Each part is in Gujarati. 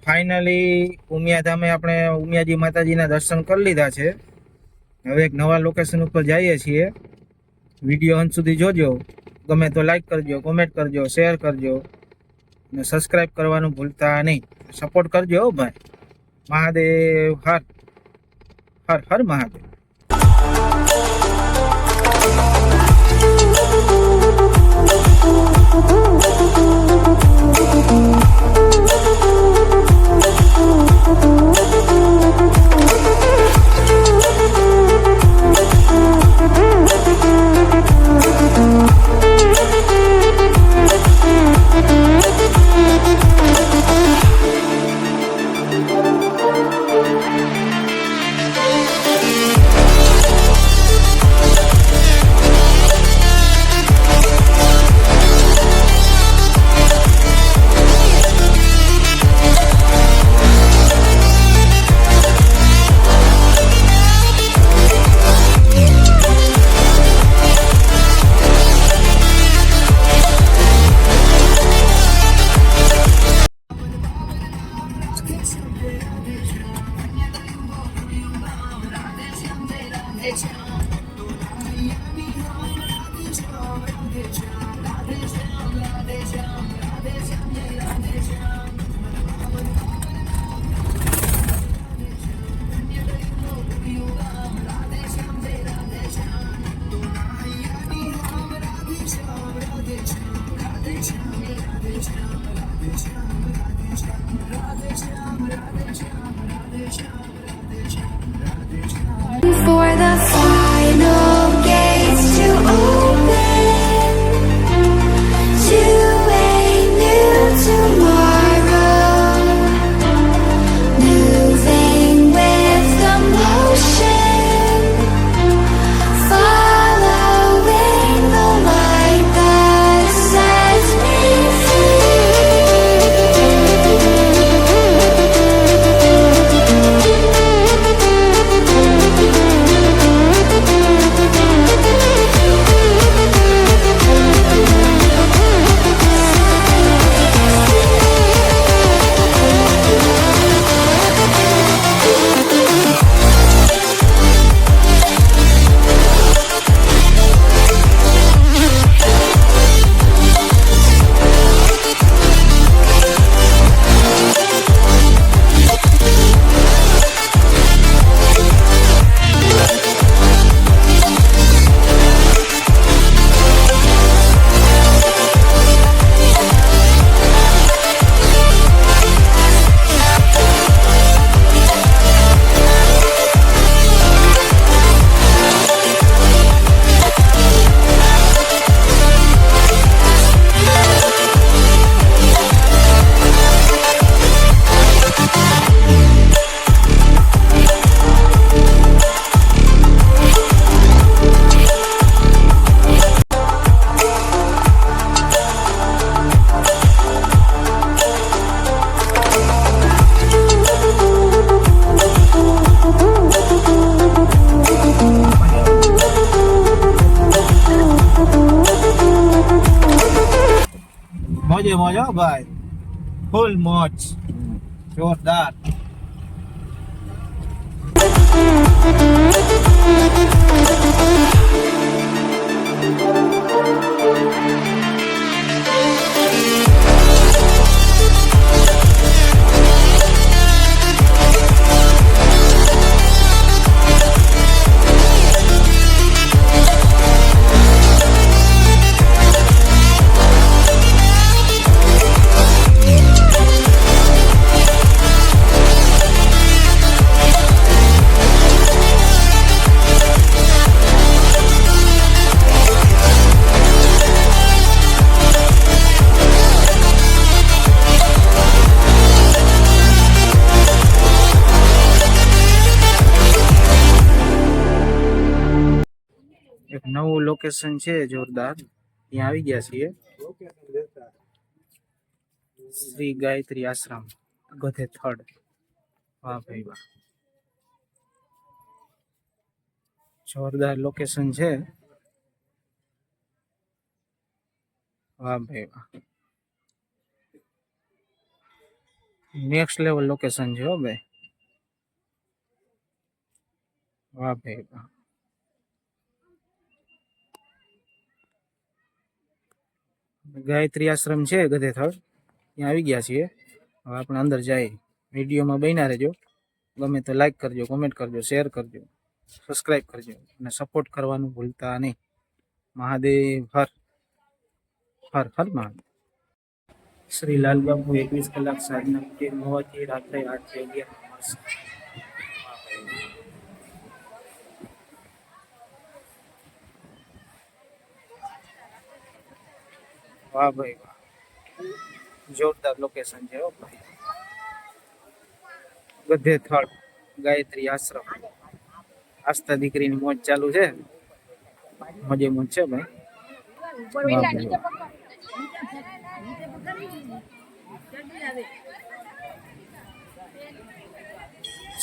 ફાઇનલી ઉમિયાધામે આપણે ઉમિયાજી માતાજીના દર્શન કરી લીધા છે. હવે એક નવા લોકેશન ઉપર જઈએ છીએ. વિડીયો અંત સુધી જોજો. ગમે તો લાઈક કરજો, કોમેન્ટ કરજો, શેર કરજો અને સબસ્ક્રાઈબ કરવાનું ભૂલતા નહીં. સપોર્ટ કરજો ભાઈ. Mahadev Har Har Har Mahadev. For the final gates to open to a new tomorrow, moving with the motion, following the light that sets me મોજે મોજ હો ભાઈ. ફૂલ મોજ. જોરદાર. એક નવું લોકેશન છે જોરદાર. ત્યાં આવી ગયા છીએ. શ્રી ગાયત્રી આશ્રમ ગધેથડ. વાહ ભાઈ વાહ. જોરદાર લોકેશન છે. વાહ ભાઈ વાહ. નેક્સ્ટ લેવલ લોકેશન છે હો ભાઈ. વાહ ભાઈ વાહ. ગાયત્રી આશ્રમ છે ગધેથળ, ત્યાં આવી ગયા છીએ. હવે આપણે અંદર જાય. વિડીયોમાં બન્યા રહેજો. ગમે તો લાઈક કરજો, કોમેન્ટ કરજો, શેર કરજો, સબસ્ક્રાઈબ કરજો અને સપોર્ટ કરવાનું ભૂલતા નહીં. મહાદેવ હર હર હર મહાદેવ. શ્રી લાલબાપુ 21 કલાક સાધના કુટીર હોવાથી રાત્રે 8 થી 11 મળશે. વાહ ભાઈ વાહ, જોરદાર લોકેશન છે હો ભાઈ. ગધેથળ ગાયત્રી આશ્રમ. આસ્થા દીકરીની મોજ ચાલુ છે. મજે મોજ છે ભાઈ. વાહ ભાઈ વાહ.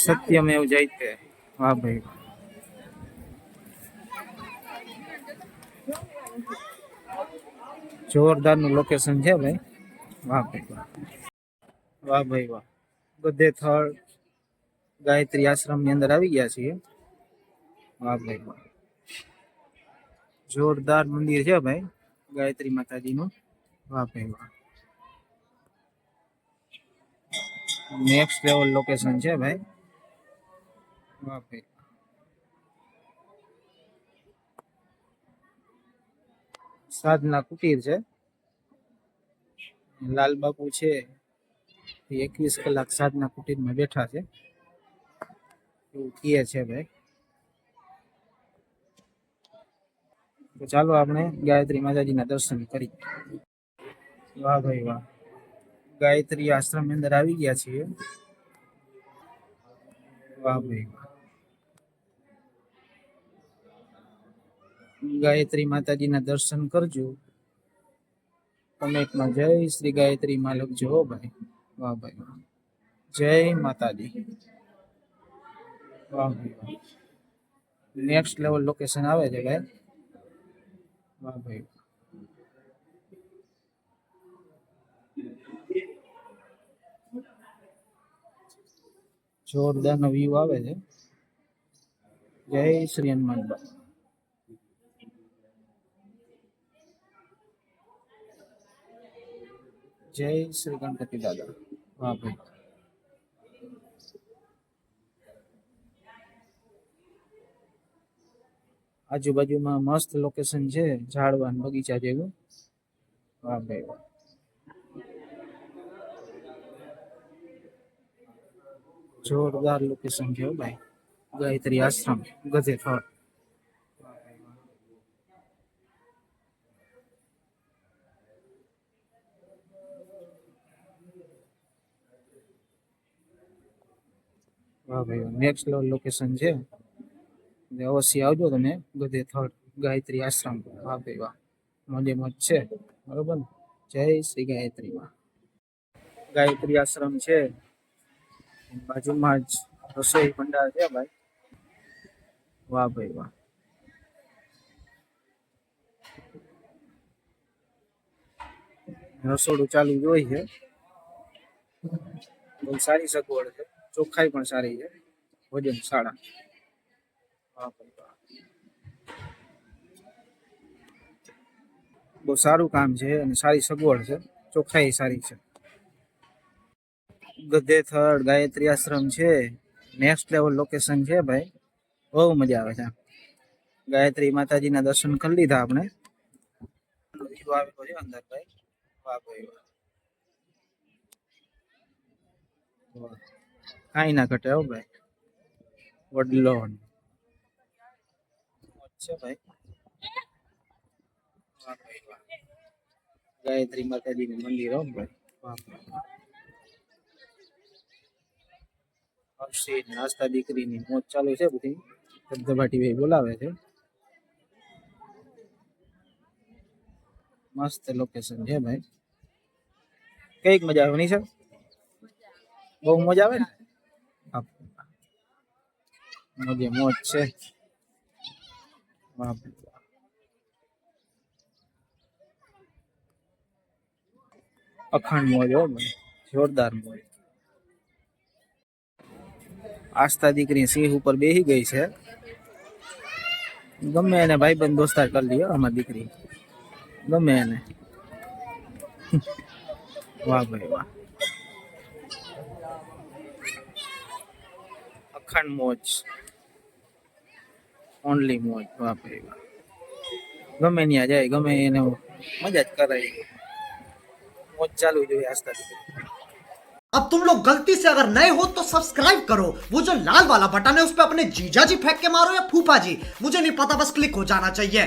સત્યમેવ જયતે. વાહ ભાઈ વાહ. જોરદાર નું લોકેશન છે ભાઈ. વાહ ભાઈ વાહ. વાહ ભાઈ વાહ. ગધેથળ ગાયત્રી આશ્રમ ની અંદર આવી ગયા છીએ. વાહ ભાઈ વાહ. જોરદાર મંદિર છે ભાઈ, ગાયત્રી માતાજી નું. વાહ ભાઈ વાહ. નેક્સ્ટ લેવલ લોકેશન છે ભાઈ. વાહ ભાઈ. સાધના કુટીર છે. લાલ બાપુ છે 21 કલાક સાધના કુટીરમાં બેઠા છે એવું કહે છે ભાઈ. તો ચાલો આપણે ગાયત્રી માતાજીના દર્શન કરીએ. વાહ ભાઈ વાહ. ગાયત્રી આશ્રમ ની અંદર આવી ગયા છીએ. વાહ ભાઈ વાહ. ગાયત્રી માતાજીના દર્શન કરજો. કમેન્ટમાં જય શ્રી ગાયત્રી માં લખજો હો ભાઈ. વાહ ભાઈ વાહ. જય માતાજી. વાહ ભાઈ વાહ. નેક્સ્ટ લેવલ લોકેશન આવે છે ભાઈ. વાહ ભાઈ. જોરદાર નો વ્યૂ આવે છે. જય શ્રી હનુમાન બાપા. જય શ્રી ગણપતિ દાદા. વાહ ભાઈ. આજુબાજુમાં મસ્ત લોકેશન છે, ઝાડવાન બગીચા જેવું. વાહ ભાઈ વાહ. જોરદાર લોકેશન છે ભાઈ. ગાયત્રી આશ્રમ ગધેથળ. વાહ ભાઈ. નેક્સ્ટ લેવલ લોકેશન છે. એટલે અવશ્ય આવજો તમે ગધેથળ ગાયત્રી આશ્રમ. વાહ ભાઈ વાહ. મોજે મોજ છે બરોબર ને. જય શ્રી ગાયત્રી માં. ગાયત્રી આશ્રમ છે, બાજુમાં જ રસોઈ ભંડાર છે ભાઈ. વાહ ભાઈ વાહ. રસોડું ચાલુ જ હોય છે. બહુ સારી સગવડ છે, ચોખ્ખાઈ પણ સારી છે, ભોજન શાળા. વાહ ભાઈ વાહ. બહુ સારું કામ છે અને સારી સગવડ છે, ચોખ્ખાઈ સારી છે. ગધેથળ ગાયત્રી આશ્રમ છે. નેક્સ્ટ લેવલ લોકેશન છે ભાઈ. બહુ મજા આવે છે. ગાયત્રી માતાજી ના દર્શન કરી લીધા આપણે. આવેલો છે અંદર ભાઈ. વાહ ભાઈ વાહ. કાંઈ ના ઘટે હો ભાઈ. વડલો છે ભાઈ. વાહ ભાઈ વાહ. ગાયત્રી માતાજી નું મંદિર હો ભાઈ. વાહ ભાઈ વાહ. હર્ષિત નાસ્તા દીકરીની મોજ ચાલુ છે બધી. ધબધબાટી ભાઈ બોલાવે છે. મસ્ત લોકેશન છે ભાઈ. કઈક મજા આવે નહીં સર? બહુ મજા આવે ને. મોજે મોજ છે. વાહ ભાઈ વાહ. અખંડ મોજ હો ભાઈ. જોરદાર મોજ. આસ્થા દીકરી સિંહ ઉપર બેસી ગઈ છે. ગમે એને ભાઈબંધ દોસ્તાર કરી લ્યો અમારી દીકરી, ગમે એને. વાહ ભાઈ વાહ, અખંડ મોજ, ઓનલી મોજ. વાહ ભાઈ વાહ, ગમે ત્યાં જાય ગમે એને મજા જ કરાય, મોજ ચાલુ જોઈએ આસ્થા દીકરી. अब तुम लोग गलती से अगर नए हो तो सब्सक्राइब करो, वो जो लाल वाला बटन है उस पर अपने जीजा जी फेंक के मारो या फूफा जी, मुझे नहीं पता, बस क्लिक हो जाना चाहिए.